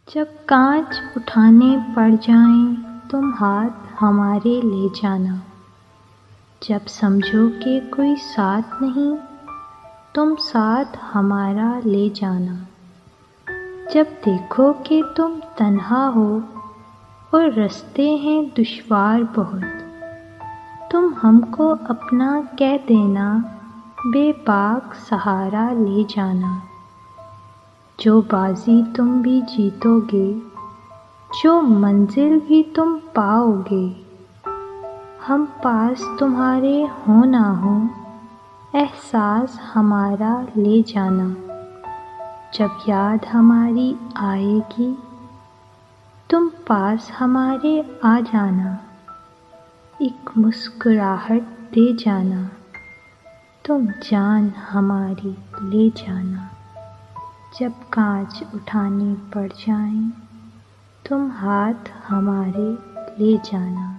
जब कांच उठाने पड़ जाएं तुम हाथ हमारे ले जाना। जब समझो कि कोई साथ नहीं तुम साथ हमारा ले जाना। जब देखो कि तुम तन्हा हो और रास्ते हैं दुश्वार बहुत, तुम हमको अपना कह देना, बेबाक सहारा ले जाना। जो बाजी तुम भी जीतोगे, जो मंजिल भी तुम पाओगे, हम पास तुम्हारे हो ना हो, एहसास हमारा ले जाना। जब याद हमारी आएगी, तुम पास हमारे आ जाना। एक मुस्कुराहट दे जाना, तुम जान हमारी ले जाना। जब कांच उठाने पड़ जाएं तुम हाथ हमारे ले जाना।